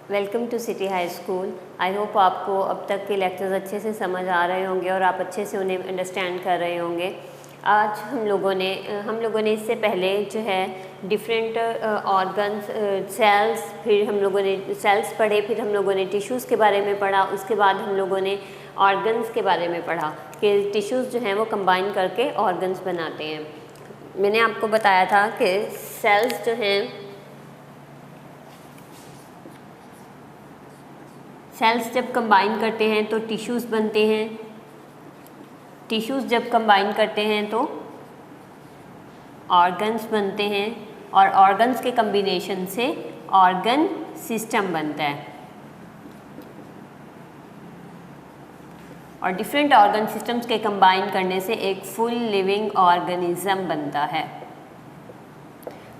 Welcome to city high school. I hope आपको अब तक के लेक्चर्स अच्छे से समझ आ रहे होंगे और आप अच्छे से उन्हें अंडरस्टैंड कर रहे होंगे। आज हम लोगों ने इससे पहले जो है डिफरेंट ऑर्गन्स, सेल्स, फिर हम लोगों ने सेल्स पढ़े, फिर हम लोगों ने टिश्यूज़ के बारे में पढ़ा, उसके बाद हम लोगों ने ऑर्गन्स के बारे में पढ़ा कि टिश्यूज़ जो हैं वो कंबाइन करके ऑर्गन्स बनाते हैं। मैंने आपको बताया था कि सेल्स जो हैं, सेल्स जब कंबाइन करते हैं तो टिश्यूज़ बनते हैं, टिश्यूज़ जब कंबाइन करते हैं तो ऑर्गन्स बनते हैं और ऑर्गन्स के कम्बिनेशन से ऑर्गन सिस्टम बनता है और डिफरेंट ऑर्गन सिस्टम्स के कंबाइन करने से एक फुल लिविंग ऑर्गेनिज्म बनता है।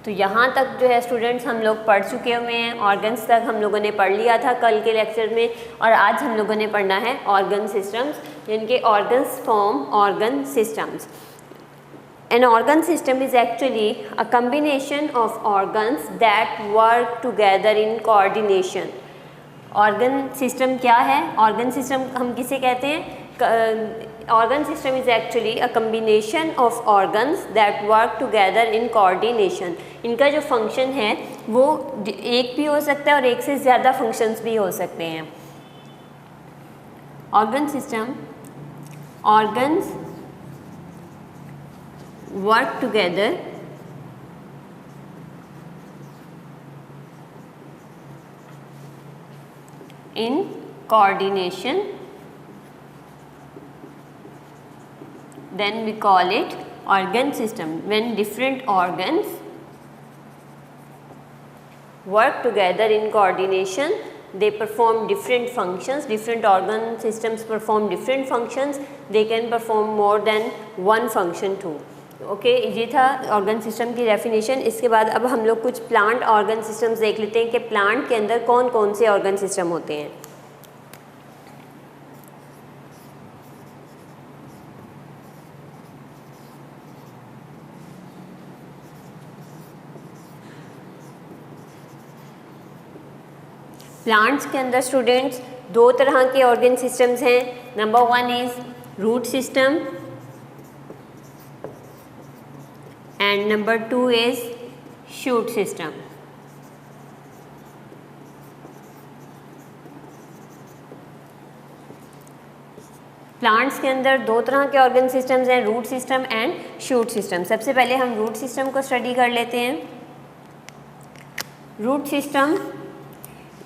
तो यहाँ तक जो है स्टूडेंट्स हम लोग पढ़ चुके हुए हैं। ऑर्गन्स तक हम लोगों ने पढ़ लिया था कल के लेक्चर में और आज हम लोगों ने पढ़ना है ऑर्गन सिस्टम्स, जिनके organs form organ systems. An organ system is actually a combination of organs that work together in coordination. Organ system क्या है? ऑर्गन सिस्टम हम किसे कहते हैं? Organ system is actually a combination of organs that work together in coordination. इनका जो function है वो एक भी हो सकता है और एक से ज़्यादा फंक्शंस भी हो सकते हैं। Organ system, organs work together in coordination, then we call it organ system. When different organs work together in coordination, they perform different functions. Different organ systems perform different functions. They can perform more than one function too. Okay, ये था organ system की definition. इसके बाद अब हम लोग कुछ plant organ systems देख लेते हैं कि प्लांट के अंदर कौन कौन से ऑर्गन सिस्टम होते हैं। प्लांट्स के अंदर स्टूडेंट्स दो तरह के ऑर्गन सिस्टम्स हैं। Number one is root system and number two is shoot system. Plants के अंदर दो तरह के ऑर्गन सिस्टम्स हैं, root system and shoot system. सबसे पहले हम रूट सिस्टम को स्टडी कर लेते हैं। Root system,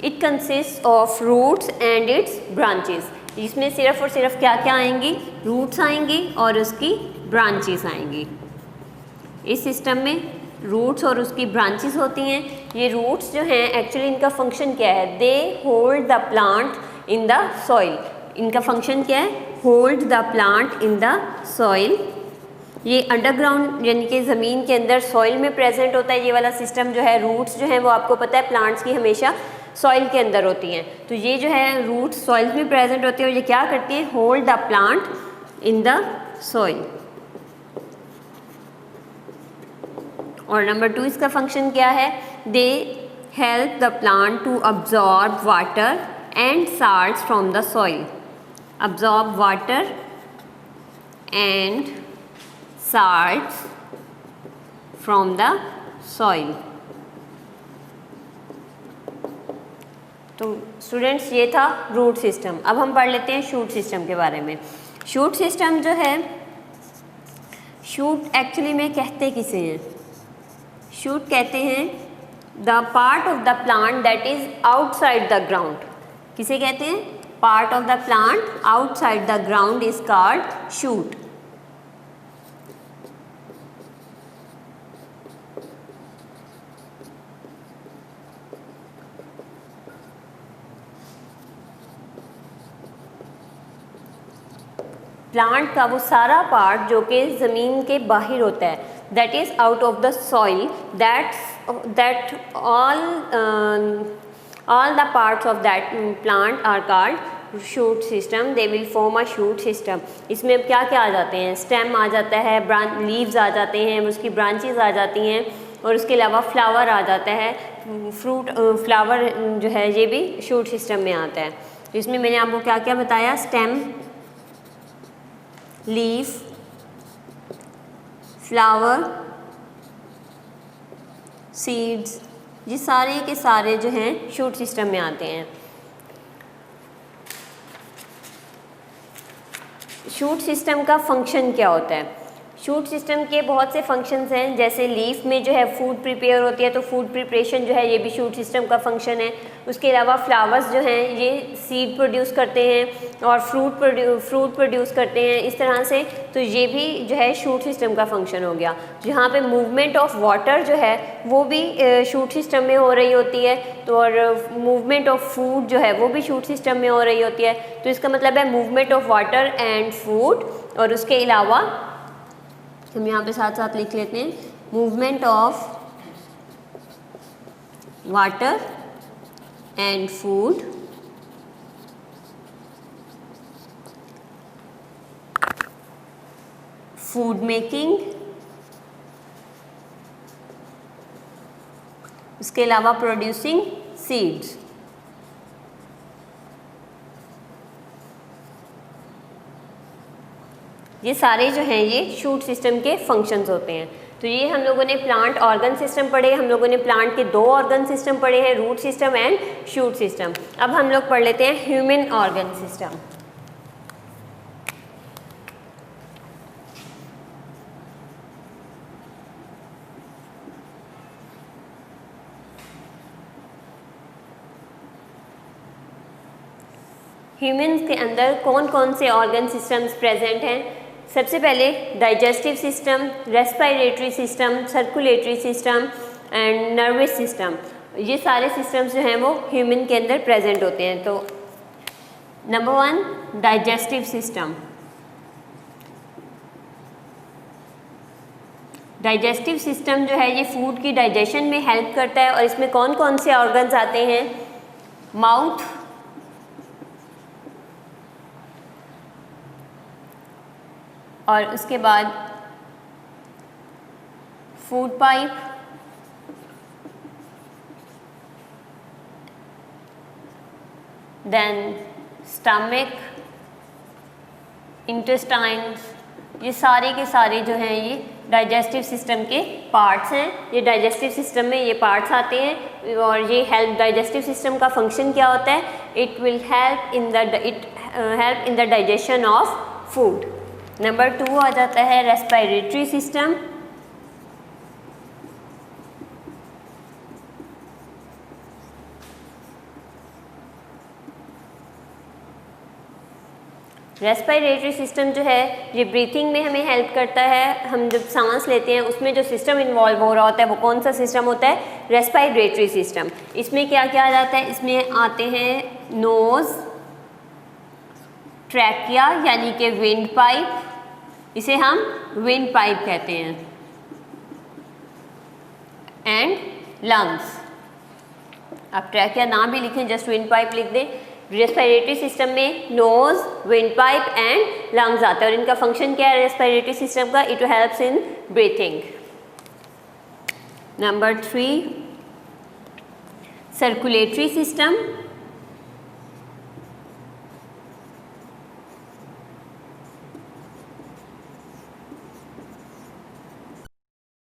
it consist of roots and its branches. इसमें सिर्फ और सिर्फ क्या क्या आएंगी? रूट्स आएंगी और उसकी ब्रांचेस आएंगी। इस सिस्टम में रूट्स और उसकी ब्रांचेस होती हैं। ये रूट्स जो हैं एक्चुअली इनका फंक्शन क्या है? They hold the plant in the soil. इनका फंक्शन क्या है? Hold the plant in the soil. ये अंडरग्राउंड यानी कि ज़मीन के अंदर सॉइल में प्रेजेंट होता है ये वाला सिस्टम जो है। रूट्स जो है वो आपको पता है प्लांट्स की हमेशा सॉइल के अंदर होती हैं। तो ये जो है रूट्स सॉइल में प्रेजेंट होती है और ये क्या करती है? Hold the plant in the soil. और नंबर टू इसका फंक्शन क्या है? They help the plant to absorb water and salts from the soil. Absorb water and salts from the soil. तो स्टूडेंट्स ये था रूट सिस्टम। अब हम पढ़ लेते हैं शूट सिस्टम के बारे में। शूट सिस्टम जो है, शूट एक्चुअली में कहते किसे हैं? शूट कहते हैं the part of the plant that is outside the ground. किसे कहते हैं? Part of the plant outside the ground is called shoot. Plant का वो सारा पार्ट जो कि ज़मीन के बाहर होता है, that is out of the soil, that all the parts of that plant are called shoot system. They will form a shoot system. इसमें अब क्या क्या आ जाते हैं? स्टेम आ जाता है, लीव्स आ जाते हैं, उसकी ब्रांचेस आ जाती हैं और उसके अलावा फ्लावर आ जाता है, फ्रूट फ्लावर जो है ये भी शूट सिस्टम में आता है। तो इसमें मैंने आपको क्या क्या बताया, स्टेम, लीफ, फ्लावर, सीड्स, ये सारे के सारे जो हैं शूट सिस्टम में आते हैं। शूट सिस्टम का फंक्शन क्या होता है? शूट सिस्टम के बहुत से फंक्शंस हैं, जैसे लीफ में जो है फूड प्रिपेयर होती है तो फूड प्रिपरेशन जो है ये भी शूट सिस्टम का फंक्शन है। उसके अलावा फ्लावर्स जो हैं ये सीड प्रोड्यूस करते हैं और फ्रूट प्रोड्यूस करते हैं इस तरह से, तो ये भी जो है शूट सिस्टम का फंक्शन हो गया। जहाँ पे मूवमेंट ऑफ वाटर जो है वो भी शूट सिस्टम में हो रही होती है, तो और मूवमेंट ऑफ फूड जो है वो भी शूट सिस्टम में हो रही होती है। तो इसका मतलब है movement of water and food, और उसके अलावा हम यहाँ पे साथ साथ लिख लेते हैं, movement of water and food, food making, उसके अलावा प्रोड्यूसिंग सीड्स। ये सारे जो हैं ये शूट सिस्टम के फंक्शंस होते हैं। तो ये हम लोगों ने प्लांट ऑर्गन सिस्टम पढ़े, हम लोगों ने प्लांट के 2 ऑर्गन सिस्टम पढ़े हैं, root system and shoot system. अब हम लोग पढ़ लेते हैं ह्यूमन ऑर्गन सिस्टम। ह्यूमन्स के अंदर कौन कौन से ऑर्गन सिस्टम्स प्रेजेंट हैं? सबसे पहले digestive system, respiratory system, circulatory system and nervous system, ये सारे सिस्टम्स जो हैं वो ह्यूमन के अंदर प्रेजेंट होते हैं। तो number 1 digestive system. Digestive system जो है ये फूड की डाइजेशन में हेल्प करता है, और इसमें कौन कौन से ऑर्गन्स आते हैं? माउथ, और उसके बाद food pipe, then stomach, intestines, ये सारे के सारे जो हैं ये डाइजेस्टिव सिस्टम के पार्ट्स हैं। ये डाइजेस्टिव सिस्टम में ये पार्ट्स आते हैं, और ये डाइजेस्टिव सिस्टम का फंक्शन क्या होता है? It will help in the digestion of food. Number 2 आ जाता है रेस्पिरेटरी सिस्टम। रेस्पिरेटरी सिस्टम जो है ये ब्रीथिंग में हमें हेल्प करता है। हम जब सांस लेते हैं उसमें जो सिस्टम इन्वॉल्व हो रहा होता है वो कौन सा सिस्टम होता है? Respiratory system. इसमें क्या क्या आ जाता है? इसमें आते हैं नोज़, ट्रैकिया यानी कि विंड पाइप, इसे हम विंड पाइप कहते हैं, एंड लंग्स। आप ट्रैकिया ना भी लिखें, जस्ट विंड पाइप लिख दें। रेस्पिरेटरी सिस्टम में nose, wind pipe and lungs आते हैं, और इनका फंक्शन क्या है रेस्पिरेटरी सिस्टम का? It helps in breathing. Number 3 circulatory system.